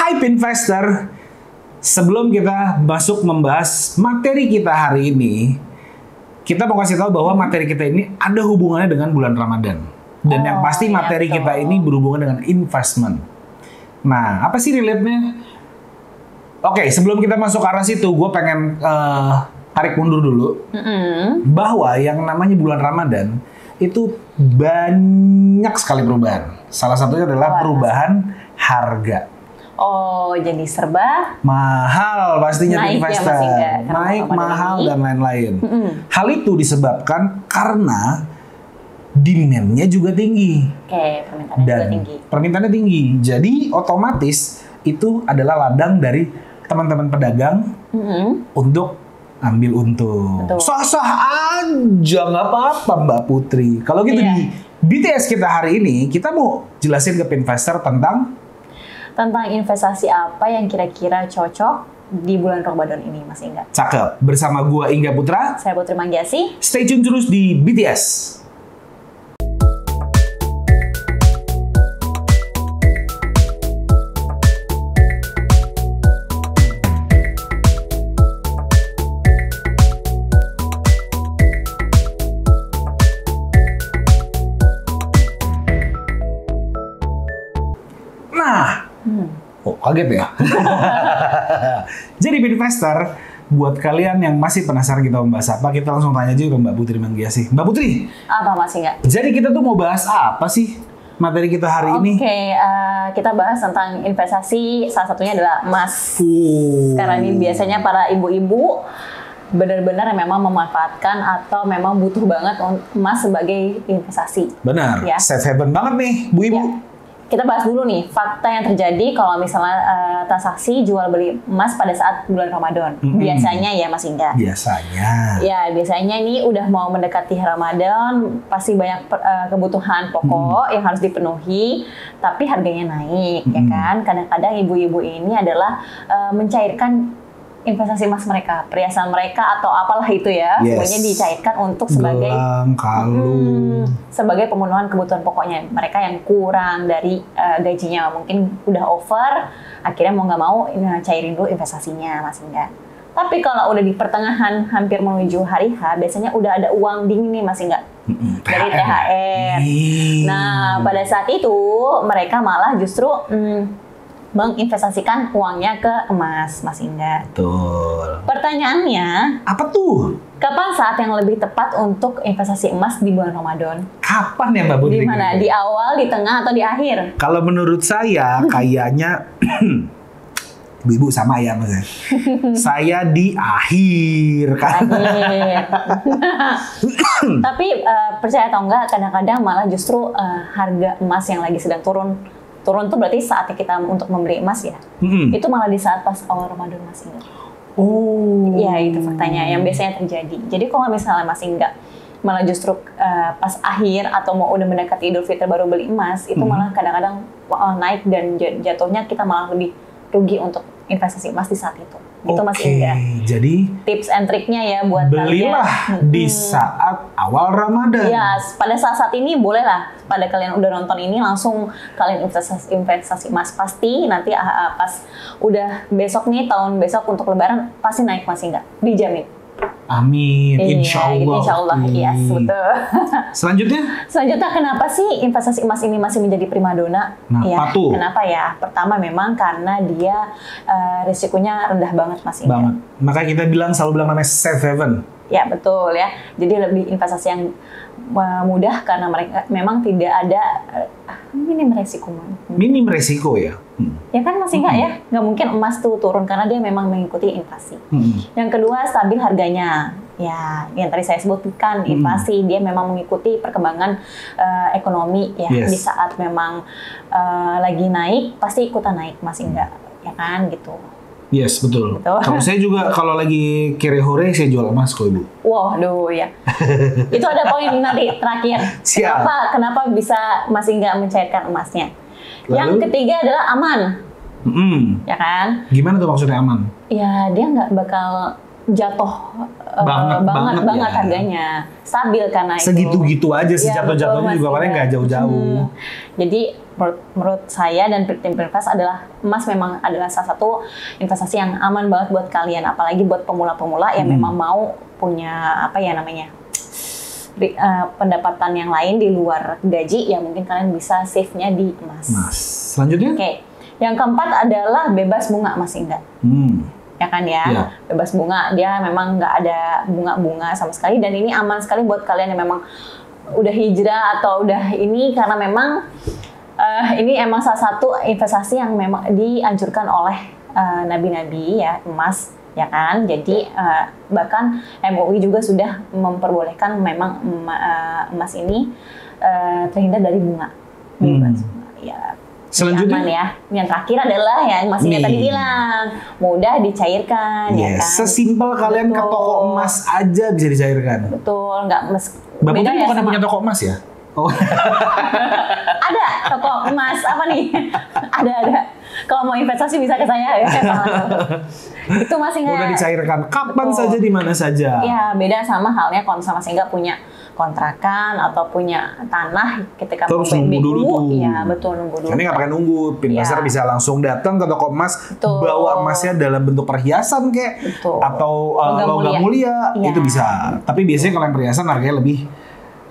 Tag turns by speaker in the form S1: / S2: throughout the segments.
S1: Hype Investor, sebelum kita masuk membahas materi kita hari ini, kita mau kasih tahu bahwa materi kita ini ada hubungannya dengan bulan Ramadan. Dan yang pasti materi kita ini berhubungan dengan investment. Nah, apa sih relate-nya? Oke, sebelum kita masuk ke arah situ, gue pengen tarik mundur dulu. Bahwa yang namanya bulan Ramadan itu banyak sekali perubahan. Salah satunya adalah perubahan harga.
S2: Oh, jadi serba
S1: mahal pastinya
S2: naik
S1: investor.
S2: Ya,
S1: naik, mahal, dan lain-lain. Hal itu disebabkan karena demand-nya juga tinggi.
S2: Oke, permintaannya juga tinggi.
S1: Permintaannya tinggi. Jadi otomatis itu adalah ladang dari teman-teman pedagang untuk ambil untung. Sah-sah aja, nggak apa-apa Mbak Putri. Kalau gitu di BTS kita hari ini, kita mau jelasin ke investor tentang
S2: investasi apa yang kira-kira cocok di bulan Ramadan ini, Mas Ingga.
S1: Cakep. Bersama gua Ingga Putra.
S2: Saya Putri Manggiasi.
S1: Stay tune terus di BTS. Oh, kaget ya? Jadi investor, buat kalian yang masih penasaran kita membahas apa, kita langsung tanya aja ke Mbak Putri Manggiasi. Mbak Putri,
S2: apa Mas Ingga?
S1: Jadi kita tuh mau bahas apa sih materi kita hari ini?
S2: Oke, kita bahas tentang investasi, salah satunya adalah emas. Karena ini biasanya para ibu-ibu benar-benar memang memanfaatkan atau memang butuh banget emas sebagai investasi.
S1: Benar, ya. Safe haven banget nih, Bu Ibu. Ya.
S2: Kita bahas dulu nih, fakta yang terjadi kalau misalnya transaksi jual beli emas pada saat bulan Ramadan. Biasanya ya Mas Ingga.
S1: Biasanya.
S2: Ya, biasanya ini udah mau mendekati Ramadan, pasti banyak kebutuhan pokok yang harus dipenuhi, tapi harganya naik, ya kan? Kadang-kadang ibu-ibu ini adalah mencairkan investasi emas mereka, perhiasan mereka atau apalah itu ya, semuanya dicairkan untuk sebagai sebagai pemenuhan kebutuhan pokoknya mereka yang kurang dari gajinya, mungkin udah over, akhirnya mau nggak mau cairin dulu investasinya, Mas Ingga. Tapi kalau udah di pertengahan hampir menuju hari H, biasanya udah ada uang dingin nih Mas Ingga, dari THR. Nah, pada saat itu mereka malah justru menginvestasikan uangnya ke emas, Mas Ingga.
S1: Betul.
S2: Pertanyaannya,
S1: apa tuh?
S2: Kapan saat yang lebih tepat untuk investasi emas di bulan Ramadan?
S1: Kapan ya Mbak Putri?
S2: Di mana? Di awal, di tengah, atau di akhir?
S1: Kalau menurut saya, kayaknya ibu sama ya Mas. Saya di akhir kan.
S2: Tapi percaya atau enggak, kadang-kadang malah justru harga emas yang lagi sedang turun tuh berarti saatnya kita untuk membeli emas ya. Itu malah di saat pas awal Ramadan, Mas Ingga. Oh. Ya, itu faktanya yang biasanya terjadi. Jadi kalau misalnya Mas Ingga malah justru pas akhir atau mau udah mendekati Idul Fitri baru beli emas, itu malah kadang-kadang naik dan jatuhnya kita malah lebih rugi untuk investasi emas di saat itu. Itu Mas Ingga.
S1: Jadi
S2: tips and triknya ya buat
S1: belilah di saat awal Ramadan.
S2: Ya, pada saat ini bolehlah. Pada kalian udah nonton ini langsung kalian investasi emas, pasti nanti pas udah besok nih, tahun besok untuk Lebaran pasti naik Mas Ingga. Dijamin.
S1: Amin, insya Allah.
S2: Gitu, insya Allah, yes, betul. Selanjutnya, kenapa sih investasi emas ini masih menjadi primadona?
S1: Kenapa tuh?
S2: Kenapa ya? Pertama memang karena dia risikonya rendah banget, Mas Ingga.
S1: Banget. Makanya kita selalu bilang namanya safe haven.
S2: Ya, betul ya. Jadi lebih investasi yang mudah karena mereka memang tidak ada minim resiko.
S1: Minim resiko ya?
S2: Ya kan Mas Ingga ya, nggak mungkin emas tuh turun karena dia memang mengikuti inflasi. Yang kedua, stabil harganya. Ya, yang tadi saya sebutkan inflasi, dia memang mengikuti perkembangan ekonomi ya. Di saat memang lagi naik, pasti ikutan naik Mas Ingga, ya kan gitu.
S1: Yes, betul. Kalau saya juga kalau lagi kere hore saya jual emas kok Ibu.
S2: Waduh ya. Itu ada poin nanti terakhir. Kenapa bisa Mas Ingga mencairkan emasnya? Lalu? Yang ketiga adalah aman. Ya kan?
S1: Gimana tuh maksudnya aman?
S2: Ya dia nggak bakal jatuh banget
S1: ya.
S2: harganya, stabil karena itu.
S1: Segitu-gitu aja sih
S2: Iya,
S1: jatuh-jatuhnya
S2: betul,
S1: juga
S2: Mas
S1: paling
S2: Indra.
S1: nggak jauh-jauh.
S2: Jadi menurut saya dan tim Pinvest adalah emas memang adalah salah satu investasi yang aman banget buat kalian, apalagi buat pemula-pemula yang memang mau punya apa ya namanya pendapatan yang lain di luar gaji, ya mungkin kalian bisa save-nya di emas.
S1: Mas, selanjutnya?
S2: Oke. Yang keempat adalah bebas bunga, Mas Indra. Ya kan ya,
S1: Iya.
S2: bebas bunga, dia memang nggak ada bunga-bunga sama sekali, dan ini aman sekali buat kalian yang memang udah hijrah atau udah ini, karena memang ini emang salah satu investasi yang memang dianjurkan oleh nabi-nabi ya, emas ya kan. Jadi bahkan MUI juga sudah memperbolehkan memang emas ini terhindar dari bunga. Bebas bunga. Ya.
S1: Selanjutnya?
S2: Aman ya. Yang terakhir adalah yang Mas Inga tadi bilang, mudah dicairkan ya kan.
S1: Sesimpel kalian ke toko emas aja bisa dicairkan.
S2: Betul, nggak
S1: Bapak
S2: beda
S1: kan
S2: ya
S1: bukan
S2: sama
S1: punya toko emas ya? Oh.
S2: ada toko emas apa nih? ada. Kalau mau investasi bisa ke saya ya. Itu masih nggak.
S1: Udah dicairkan kapan
S2: Betul.
S1: saja di mana saja.
S2: Ya beda sama halnya kalau misalnya Mas Inga punya kontrakan atau punya tanah ketika
S1: Terus
S2: mau
S1: nunggu dulu tuh.
S2: Iya betul, nunggu dulu.
S1: Ini nggak pakai nunggu, Pinvestor
S2: Iya.
S1: bisa langsung datang ke toko emas,
S2: Betul.
S1: bawa emasnya dalam bentuk perhiasan kayak
S2: Betul.
S1: atau
S2: Logam
S1: logam mulia,
S2: Iya.
S1: itu bisa. Tapi biasanya kalau yang perhiasan harganya lebih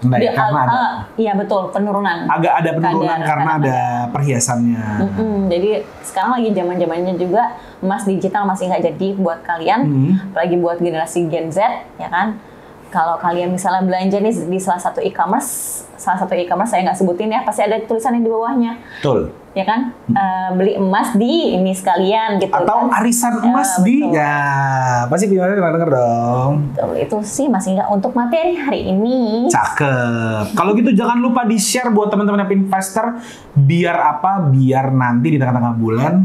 S1: rendah ya, karena ada
S2: Iya betul, penurunan.
S1: agak ada penurunan
S2: Kadar,
S1: karena ada perhiasannya.
S2: Jadi sekarang lagi zaman-zamannya juga emas digital masih nggak jadi buat kalian, apalagi buat generasi Gen Z ya kan. Kalau kalian misalnya belanja nih di salah satu e-commerce saya nggak sebutin ya, pasti ada tulisannya di bawahnya,
S1: Betul.
S2: ya kan? Beli emas di ini sekalian gitu
S1: Atau
S2: kan.
S1: arisan emas di
S2: betul.
S1: ya pasti Pinvestor pernah denger dong.
S2: Betul, itu sih masih nggak untuk materi hari ini.
S1: Cakep. Kalau gitu jangan lupa di-share buat teman-teman Pinvestor biar apa? Biar nanti di tengah-tengah bulan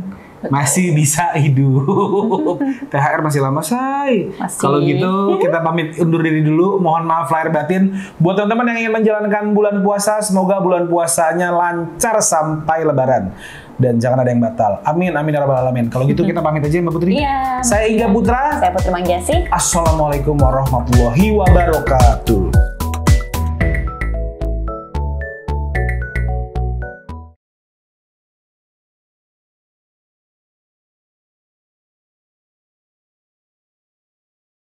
S1: masih bisa hidup. THR masih lama, say.
S2: Masih.
S1: Kalau gitu kita pamit undur diri dulu. Mohon maaf lahir batin buat teman-teman yang ingin menjalankan bulan puasa. Semoga bulan puasanya lancar sampai Lebaran. Dan jangan ada yang batal. Amin, amin ya rabbal alamin. Kalau gitu kita pamit aja Mbak Putri.
S2: Iya.
S1: Saya Iga Putra.
S2: Saya Putri Manggasi.
S1: Assalamualaikum warahmatullahi wabarakatuh.